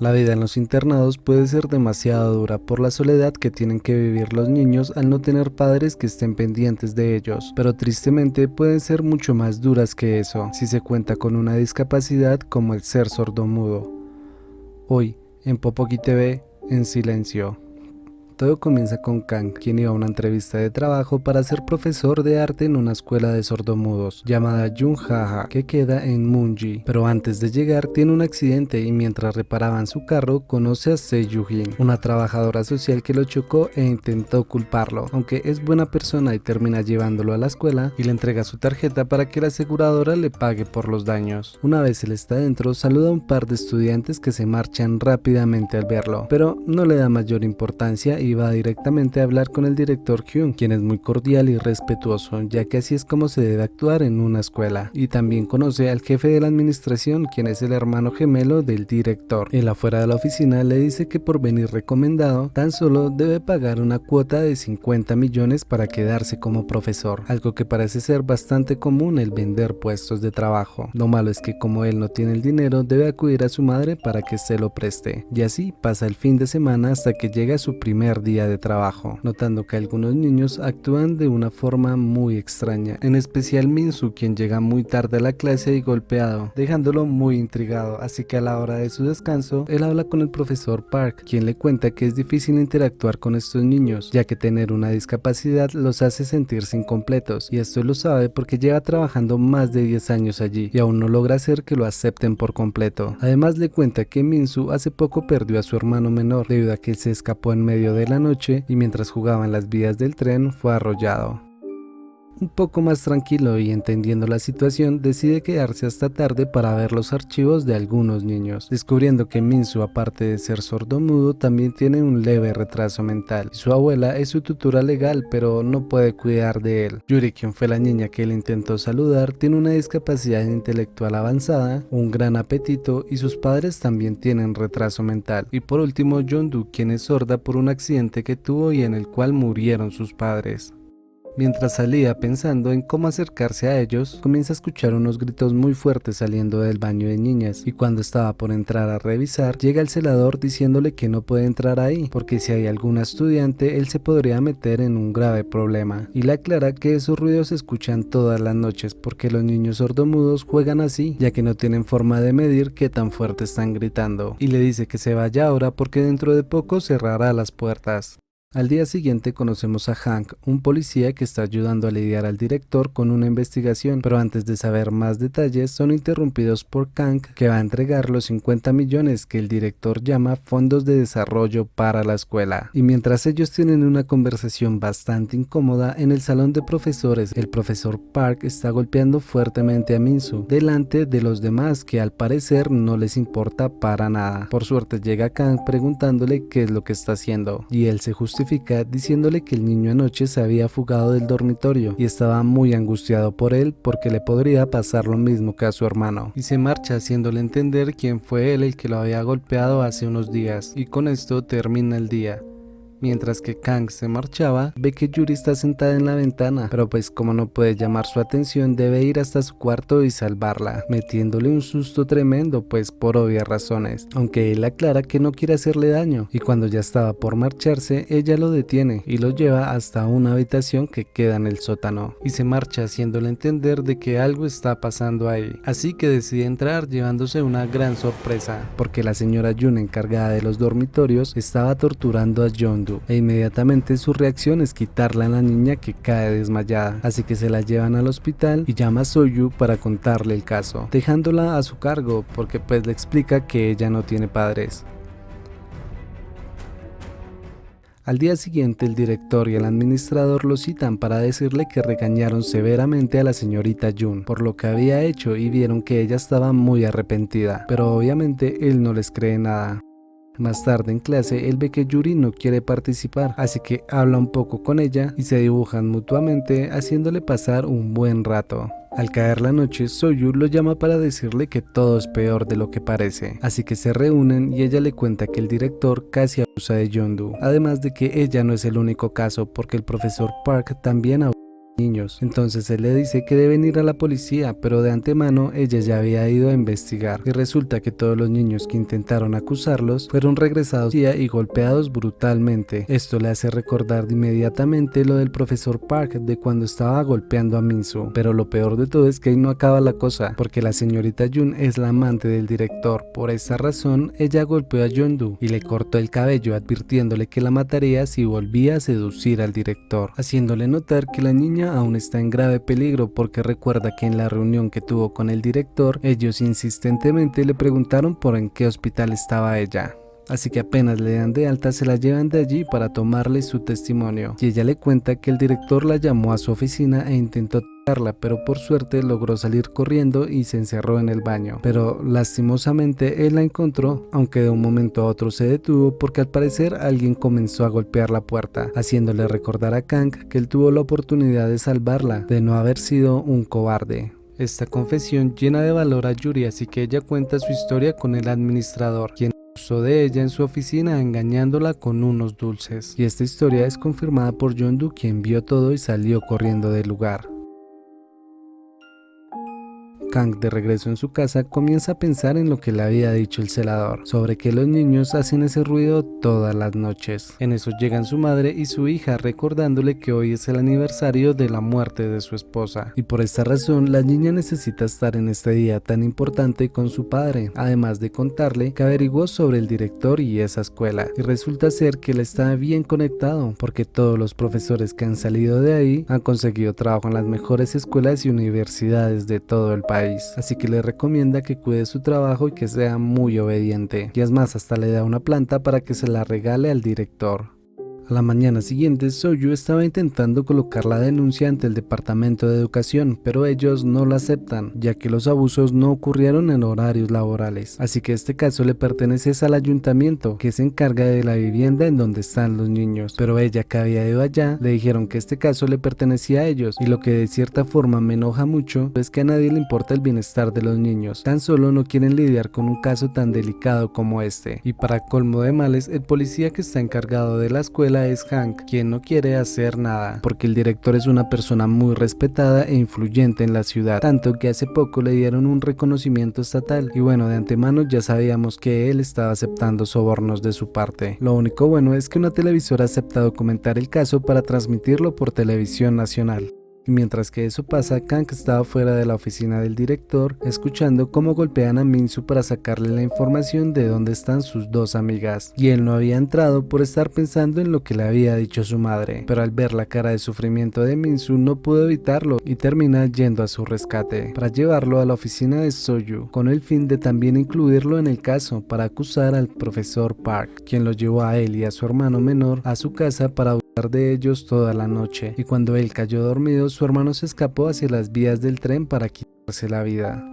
La vida en los internados puede ser demasiado dura por la soledad que tienen que vivir los niños al no tener padres que estén pendientes de ellos, pero tristemente pueden ser mucho más duras que eso si se cuenta con una discapacidad como el ser sordomudo. Hoy, en Popoki TV, en silencio. Todo comienza con Kang, quien iba a una entrevista de trabajo para ser profesor de arte en una escuela de sordomudos llamada Junhaha, que queda en Munji. Pero antes de llegar tiene un accidente y mientras reparaban su carro conoce a Seo-Jin, una trabajadora social que lo chocó e intentó culparlo, aunque es buena persona y termina llevándolo a la escuela y le entrega su tarjeta para que la aseguradora le pague por los daños. Una vez él está dentro, saluda a un par de estudiantes que se marchan rápidamente al verlo, pero no le da mayor importancia y va directamente a hablar con el director Hyun, quien es muy cordial y respetuoso, ya que así es como se debe actuar en una escuela. Y también conoce al jefe de la administración, quien es el hermano gemelo del director. Él afuera de la oficina le dice que por venir recomendado, tan solo debe pagar una cuota de 50 millones para quedarse como profesor, algo que parece ser bastante común el vender puestos de trabajo. Lo malo es que como él no tiene el dinero, debe acudir a su madre para que se lo preste. Y así pasa el fin de semana hasta que llega su primer día de trabajo, notando que algunos niños actúan de una forma muy extraña, en especial Minsu, quien llega muy tarde a la clase y golpeado, dejándolo muy intrigado, así que a la hora de su descanso, él habla con el profesor Park, quien le cuenta que es difícil interactuar con estos niños, ya que tener una discapacidad los hace sentirse incompletos, y esto lo sabe porque lleva trabajando más de 10 años allí, y aún no logra hacer que lo acepten por completo. Además le cuenta que Minsu hace poco perdió a su hermano menor, debido a que él se escapó en medio de la noche y mientras jugaba en las vías del tren fue arrollado. Un poco más tranquilo y entendiendo la situación, decide quedarse hasta tarde para ver los archivos de algunos niños, descubriendo que Minsu, aparte de ser sordomudo, también tiene un leve retraso mental, y su abuela es su tutora legal, pero no puede cuidar de él. Yuri, quien fue la niña que él intentó saludar, tiene una discapacidad intelectual avanzada, un gran apetito y sus padres también tienen retraso mental. Y por último, Yeondu, quien es sorda por un accidente que tuvo y en el cual murieron sus padres. Mientras salía pensando en cómo acercarse a ellos, comienza a escuchar unos gritos muy fuertes saliendo del baño de niñas, y cuando estaba por entrar a revisar, llega el celador diciéndole que no puede entrar ahí, porque si hay alguna estudiante, él se podría meter en un grave problema, y le aclara que esos ruidos se escuchan todas las noches porque los niños sordomudos juegan así, ya que no tienen forma de medir qué tan fuerte están gritando, y le dice que se vaya ahora porque dentro de poco cerrará las puertas. Al día siguiente conocemos a Hank, un policía que está ayudando a lidiar al director con una investigación, pero antes de saber más detalles son interrumpidos por Kang, que va a entregar los 50 millones que el director llama fondos de desarrollo para la escuela. Y mientras ellos tienen una conversación bastante incómoda, en el salón de profesores, el profesor Park está golpeando fuertemente a Minsu, delante de los demás que al parecer no les importa para nada. Por suerte llega Kang preguntándole qué es lo que está haciendo, y él se justifica diciéndole que el niño anoche se había fugado del dormitorio y estaba muy angustiado por él porque le podría pasar lo mismo que a su hermano, y se marcha haciéndole entender quién fue él el que lo había golpeado hace unos días, y con esto termina el día. Mientras que Kang se marchaba, ve que Yuri está sentada en la ventana, pero pues como no puede llamar su atención, debe ir hasta su cuarto y salvarla, metiéndole un susto tremendo, pues por obvias razones, aunque él aclara que no quiere hacerle daño, y cuando ya estaba por marcharse, ella lo detiene y lo lleva hasta una habitación que queda en el sótano, y se marcha haciéndole entender de que algo está pasando ahí, así que decide entrar llevándose una gran sorpresa, porque la señora Jun, encargada de los dormitorios, estaba torturando a Yeondu, e inmediatamente su reacción es quitarla a la niña, que cae desmayada, así que se la llevan al hospital y llama a Soyu para contarle el caso, dejándola a su cargo porque pues le explica que ella no tiene padres. Al día siguiente el director y el administrador lo citan para decirle que regañaron severamente a la señorita Jun por lo que había hecho y vieron que ella estaba muy arrepentida, pero obviamente él no les cree nada. Más tarde en clase, él ve que Yuri no quiere participar, así que habla un poco con ella y se dibujan mutuamente, haciéndole pasar un buen rato. Al caer la noche, Soyu lo llama para decirle que todo es peor de lo que parece, así que se reúnen y ella le cuenta que el director casi abusa de Yeondu, además de que ella no es el único caso porque el profesor Park también abusa. niños. Entonces él le dice que deben ir a la policía, pero de antemano ella ya había ido a investigar y resulta que todos los niños que intentaron acusarlos fueron regresados y golpeados brutalmente. Esto le hace recordar inmediatamente lo del profesor Park de cuando estaba golpeando a Minsu. Pero lo peor de todo es que ahí no acaba la cosa, porque la señorita Jun es la amante del director. Por esa razón ella golpeó a Yeondu y le cortó el cabello, advirtiéndole que la mataría si volvía a seducir al director, haciéndole notar que la niña aún está en grave peligro porque recuerda que en la reunión que tuvo con el director, ellos insistentemente le preguntaron por en qué hospital estaba ella. Así que apenas le dan de alta se la llevan de allí para tomarle su testimonio y ella le cuenta que el director la llamó a su oficina e intentó tocarla, pero por suerte logró salir corriendo y se encerró en el baño. Pero lastimosamente él la encontró, aunque de un momento a otro se detuvo porque al parecer alguien comenzó a golpear la puerta, haciéndole recordar a Kang que él tuvo la oportunidad de salvarla, de no haber sido un cobarde. Esta confesión llena de valor a Yuri, así que ella cuenta su historia con el administrador, quien abusó de ella en su oficina engañándola con unos dulces. Y esta historia es confirmada por Yeondu, quien vio todo y salió corriendo del lugar. Kang, de regreso en su casa, comienza a pensar en lo que le había dicho el celador, sobre que los niños hacen ese ruido todas las noches. En eso llegan su madre y su hija recordándole que hoy es el aniversario de la muerte de su esposa, y por esta razón la niña necesita estar en este día tan importante con su padre, además de contarle que averiguó sobre el director y esa escuela, y resulta ser que él está bien conectado, porque todos los profesores que han salido de ahí han conseguido trabajo en las mejores escuelas y universidades de todo el país. Así que le recomienda que cuide su trabajo y que sea muy obediente, y es más, hasta le da una planta para que se la regale al director. A la mañana siguiente, Soyu estaba intentando colocar la denuncia ante el departamento de educación, pero ellos no la aceptan, ya que los abusos no ocurrieron en horarios laborales. Así que este caso le pertenece al ayuntamiento, que se encarga de la vivienda en donde están los niños. Pero ella, que había ido allá, le dijeron que este caso le pertenecía a ellos, y lo que de cierta forma me enoja mucho es que a nadie le importa el bienestar de los niños, tan solo no quieren lidiar con un caso tan delicado como este. Y para colmo de males, el policía que está encargado de la escuela es Hank, quien no quiere hacer nada, porque el director es una persona muy respetada e influyente en la ciudad, tanto que hace poco le dieron un reconocimiento estatal, y bueno, de antemano ya sabíamos que él estaba aceptando sobornos de su parte. Lo único bueno es que una televisora acepta documentar el caso para transmitirlo por televisión nacional. Mientras que eso pasa, Kang estaba fuera de la oficina del director, escuchando cómo golpean a Minsu para sacarle la información de dónde están sus dos amigas, y él no había entrado por estar pensando en lo que le había dicho su madre, pero al ver la cara de sufrimiento de Minsu no pudo evitarlo y termina yendo a su rescate, para llevarlo a la oficina de Soyu, con el fin de también incluirlo en el caso para acusar al profesor Park, quien lo llevó a él y a su hermano menor a su casa para abusar de ellos toda la noche, y cuando él cayó dormido, su hermano se escapó hacia las vías del tren para quitarse la vida.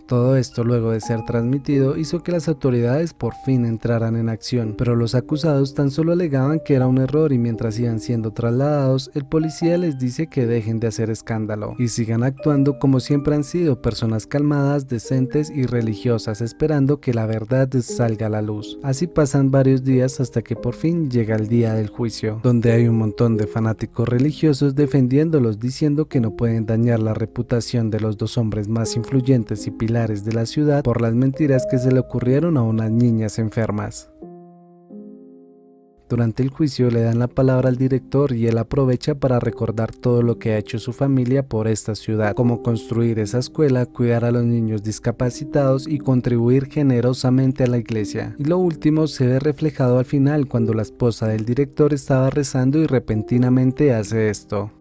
Todo esto, luego de ser transmitido, hizo que las autoridades por fin entraran en acción, pero los acusados tan solo alegaban que era un error, y mientras iban siendo trasladados, el policía les dice que dejen de hacer escándalo y sigan actuando como siempre han sido, personas calmadas, decentes y religiosas, esperando que la verdad salga a la luz. Así pasan varios días hasta que por fin llega el día del juicio, donde hay un montón de fanáticos religiosos defendiéndolos, diciendo que no pueden dañar la reputación de los dos hombres más influyentes y pilares de la ciudad por las mentiras que se le ocurrieron a unas niñas enfermas. Durante el juicio le dan la palabra al director y él aprovecha para recordar todo lo que ha hecho su familia por esta ciudad, como construir esa escuela, cuidar a los niños discapacitados y contribuir generosamente a la iglesia. Y lo último se ve reflejado al final, cuando la esposa del director estaba rezando y repentinamente hace esto.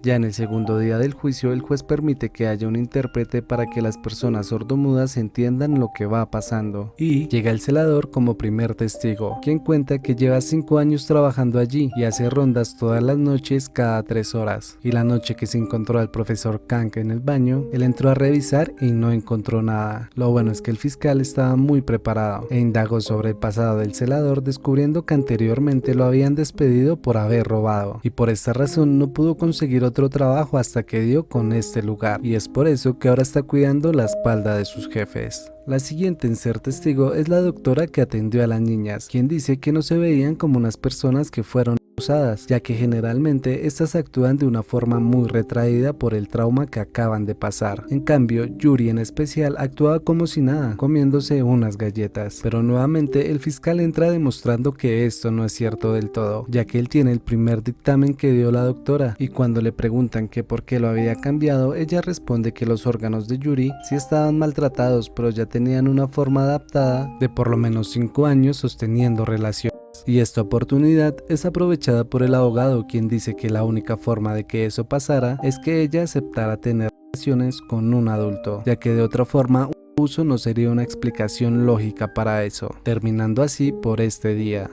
Ya en el segundo día del juicio, el juez permite que haya un intérprete para que las personas sordomudas entiendan lo que va pasando, y llega el celador como primer testigo, quien cuenta que lleva 5 años trabajando allí y hace rondas todas las noches cada 3 horas, y la noche que se encontró al profesor Kang en el baño, él entró a revisar y no encontró nada. Lo bueno es que el fiscal estaba muy preparado e indagó sobre el pasado del celador, descubriendo que anteriormente lo habían despedido por haber robado, y por esta razón no pudo conseguir otro otro trabajo hasta que dio con este lugar, y es por eso que ahora está cuidando la espalda de sus jefes. La siguiente en ser testigo es la doctora que atendió a las niñas, quien dice que no se veían como unas personas que fueron abusadas, ya que generalmente estas actúan de una forma muy retraída por el trauma que acaban de pasar. En cambio, Yuri en especial actuaba como si nada, comiéndose unas galletas. Pero nuevamente el fiscal entra demostrando que esto no es cierto del todo, ya que él tiene el primer dictamen que dio la doctora, y cuando le preguntan que por qué lo había cambiado, ella responde que los órganos de Yuri sí estaban maltratados, pero ya tenían una forma adaptada de por lo menos 5 años sosteniendo relaciones. Y esta oportunidad es aprovechada por el abogado, quien dice que la única forma de que eso pasara es que ella aceptara tener relaciones con un adulto, ya que de otra forma un abuso no sería una explicación lógica para eso, terminando así por este día.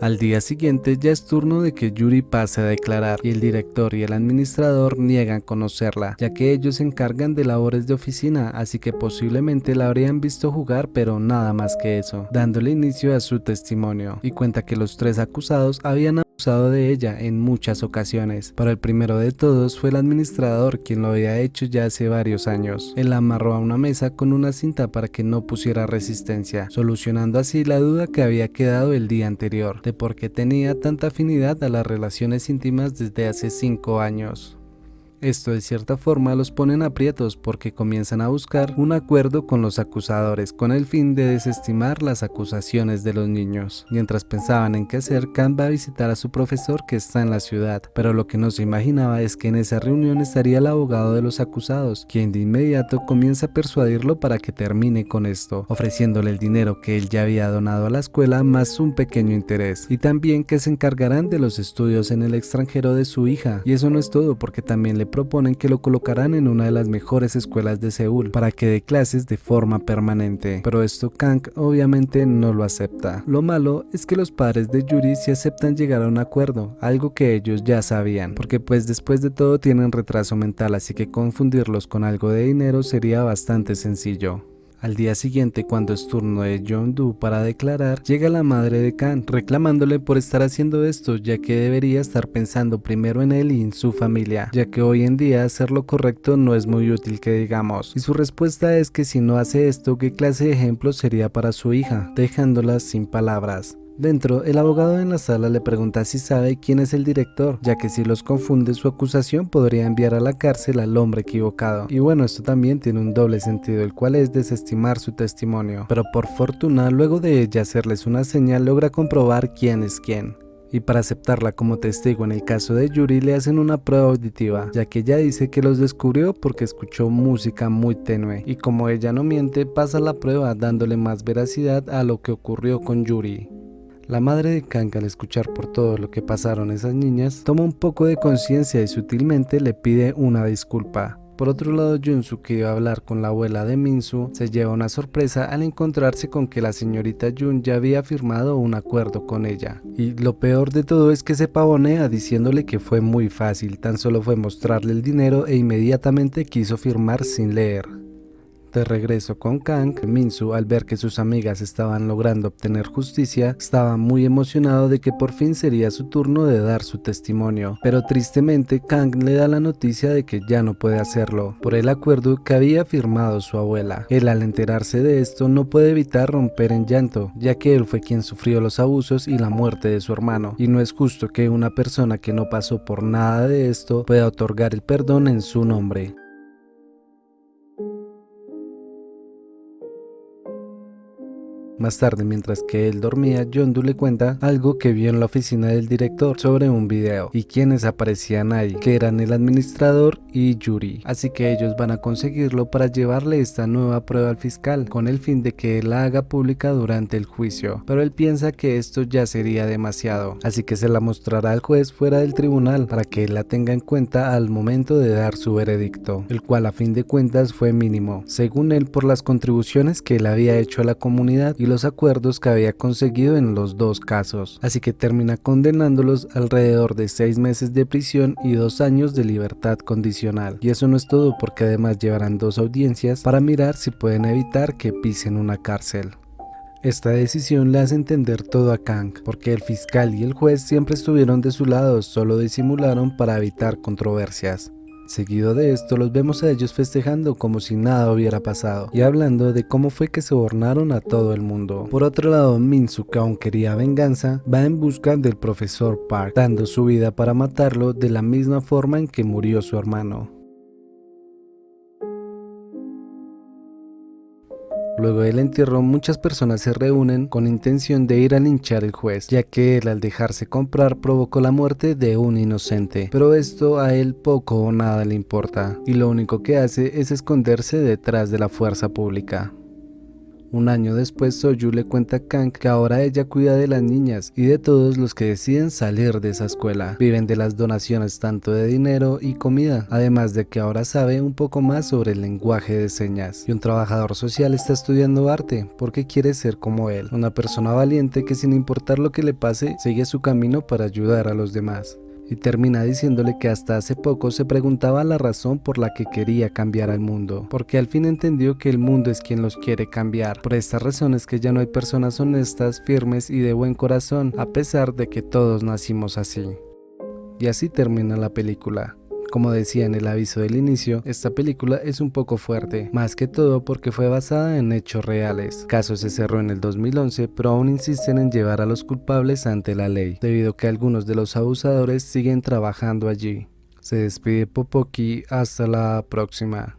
Al día siguiente ya es turno de que Yuri pase a declarar, y el director y el administrador niegan conocerla, ya que ellos se encargan de labores de oficina, así que posiblemente la habrían visto jugar, pero nada más que eso, dándole inicio a su testimonio, y cuenta que los 3 acusados habían abusado de ella en muchas ocasiones, pero el primero de todos fue el administrador, quien lo había hecho ya hace varios años. Él la amarró a una mesa con una cinta para que no pusiera resistencia, solucionando así la duda que había quedado el día anterior de por qué tenía tanta afinidad a las relaciones íntimas desde hace 5 años. Esto de cierta forma los pone en aprietos porque comienzan a buscar un acuerdo con los acusadores con el fin de desestimar las acusaciones de los niños. Mientras pensaban en qué hacer, Khan va a visitar a su profesor que está en la ciudad, pero lo que no se imaginaba es que en esa reunión estaría el abogado de los acusados, quien de inmediato comienza a persuadirlo para que termine con esto, ofreciéndole el dinero que él ya había donado a la escuela más un pequeño interés, y también que se encargarán de los estudios en el extranjero de su hija. Y eso no es todo, porque también le proponen que lo colocarán en una de las mejores escuelas de Seúl para que dé clases de forma permanente, pero esto Kang obviamente no lo acepta. Lo malo es que los padres de Yuri sí aceptan llegar a un acuerdo, algo que ellos ya sabían, porque pues después de todo tienen retraso mental, así que confundirlos con algo de dinero sería bastante sencillo. Al día siguiente, cuando es turno de Jong-doo para declarar, llega la madre de Khan reclamándole por estar haciendo esto, ya que debería estar pensando primero en él y en su familia, ya que hoy en día hacer lo correcto no es muy útil que digamos, y su respuesta es que si no hace esto, ¿qué clase de ejemplo sería para su hija?, dejándola sin palabras. Dentro, el abogado en la sala le pregunta si sabe quién es el director, ya que si los confunde su acusación podría enviar a la cárcel al hombre equivocado. Y bueno, esto también tiene un doble sentido, el cual es desestimar su testimonio, pero por fortuna luego de ella hacerles una señal logra comprobar quién es quién. Y para aceptarla como testigo en el caso de Yuri le hacen una prueba auditiva, ya que ella dice que los descubrió porque escuchó música muy tenue, y como ella no miente, pasa la prueba dándole más veracidad a lo que ocurrió con Yuri. La madre de Kang, al escuchar por todo lo que pasaron esas niñas, toma un poco de conciencia y sutilmente le pide una disculpa. Por otro lado, Junsu, que iba a hablar con la abuela de Minsu, se lleva una sorpresa al encontrarse con que la señorita Jun ya había firmado un acuerdo con ella. Y lo peor de todo es que se pavonea diciéndole que fue muy fácil, tan solo fue mostrarle el dinero e inmediatamente quiso firmar sin leer. De regreso con Kang, Minsu, al ver que sus amigas estaban logrando obtener justicia, estaba muy emocionado de que por fin sería su turno de dar su testimonio, pero tristemente Kang le da la noticia de que ya no puede hacerlo, por el acuerdo que había firmado su abuela. Él, al enterarse de esto, no puede evitar romper en llanto, ya que él fue quien sufrió los abusos y la muerte de su hermano, y no es justo que una persona que no pasó por nada de esto pueda otorgar el perdón en su nombre. Más tarde, mientras que él dormía, Jong-doo le cuenta algo que vio en la oficina del director sobre un video y quienes aparecían ahí, que eran el administrador y Yuri. Así que ellos van a conseguirlo para llevarle esta nueva prueba al fiscal, con el fin de que él la haga pública durante el juicio. Pero él piensa que esto ya sería demasiado, así que se la mostrará al juez fuera del tribunal para que él la tenga en cuenta al momento de dar su veredicto, el cual a fin de cuentas fue mínimo, según él, por las contribuciones que él había hecho a la comunidad y los acuerdos que había conseguido en los dos casos, así que termina condenándolos alrededor de 6 meses de prisión y 2 años de libertad condicional. Y eso no es todo, porque además llevarán 2 audiencias para mirar si pueden evitar que pisen una cárcel. Esta decisión le hace entender todo a Kang, porque el fiscal y el juez siempre estuvieron de su lado, solo disimularon para evitar controversias. Seguido de esto los vemos a ellos festejando como si nada hubiera pasado y hablando de cómo fue que sobornaron a todo el mundo. Por otro lado, Min-soo, que aún quería venganza, va en busca del profesor Park, dando su vida para matarlo de la misma forma en que murió su hermano. Luego del entierro, muchas personas se reúnen con intención de ir a linchar al juez, ya que él al dejarse comprar provocó la muerte de un inocente. Pero esto a él poco o nada le importa, y lo único que hace es esconderse detrás de la fuerza pública. Un año después, Soyu le cuenta a Kang que ahora ella cuida de las niñas y de todos los que deciden salir de esa escuela. Viven de las donaciones tanto de dinero y comida, además de que ahora sabe un poco más sobre el lenguaje de señas. Y un trabajador social está estudiando arte porque quiere ser como él, una persona valiente que sin importar lo que le pase, sigue su camino para ayudar a los demás. Y termina diciéndole que hasta hace poco se preguntaba la razón por la que quería cambiar al mundo, porque al fin entendió que el mundo es quien los quiere cambiar. Por estas razones que ya no hay personas honestas, firmes y de buen corazón, a pesar de que todos nacimos así. Y así termina la película. Como decía en el aviso del inicio, esta película es un poco fuerte, más que todo porque fue basada en hechos reales. Caso se cerró en el 2011, pero aún insisten en llevar a los culpables ante la ley, debido a que algunos de los abusadores siguen trabajando allí. Se despide Popoki, hasta la próxima.